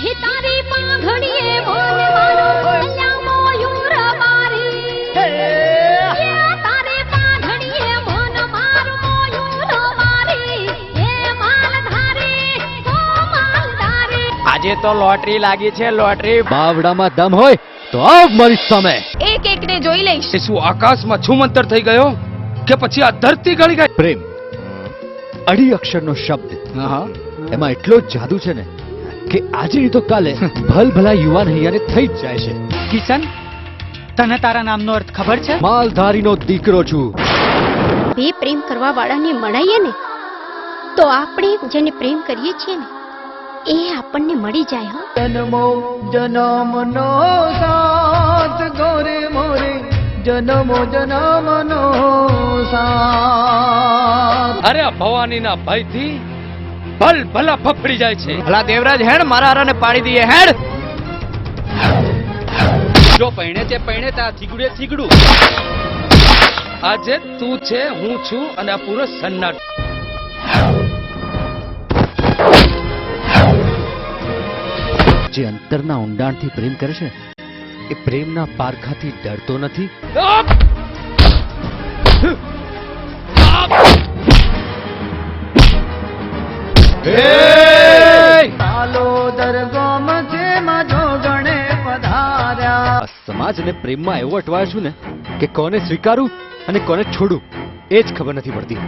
હે તારી પાંઘડીએ મોન મારો કલ્યા મોયુર મારી તારી પાંઘડીએ મોન મારો મોયુર મારી હે માલધારી ઓ માલધારી આજે તો લોટરી લાગી છે, લોટરી. બાવડામાં દમ હોય તો આવ મારી સામે. એક એકને જોઈ લઈશ. એ શું આકાશમાં છુમંતર થઈ ગયો કે પછી આ ધરતી ગળી ગઈ? પ્રેમ અઢી અક્ષરનો શબ્દ, એમાં એટલો જ જાદુ છે ને કે આજે નહીં તો કાલે ભલભલા યુવાન હૈયાને થઈ જ જાય છે. કિશન, તને તારા નામનો અર્થ ખબર છે? માલધારીનો દીકરો છું. બે પ્રેમ કરવા વાળાને મળાઈએ ને તો આપણે જેને પ્રેમ કરીએ છીએ ને એ આપણને મળી જાય. હા, જન્મો જન્મનો સાથ ગોરે મોરે જન્મો જન્મનો સાથ. અરે આ ભવાનીના ભયથી ભલ ભલા ફફડી જાય છે. ભલા દેવરાજ, હેડ મારા હારાને પાડી દઈએ. હેડ. જો પૈણે તે પૈણે તા થીગડે થીગડું. આજે તું છે, હું છું અને આ પૂરો સન્નાટ. જે અંતરના ઊંડાણથી પ્રેમ કરે છે એ પ્રેમના પારખાથી ડરતો નથી. આપ! આપ! ચાલો દરગામ છે માજો ગણે પધાર્યા. આ સમાજને પ્રેમમાં એવું અટવાય છું ને કે કોને સ્વીકારું અને કોને છોડું એ જ ખબર નથી પડતી.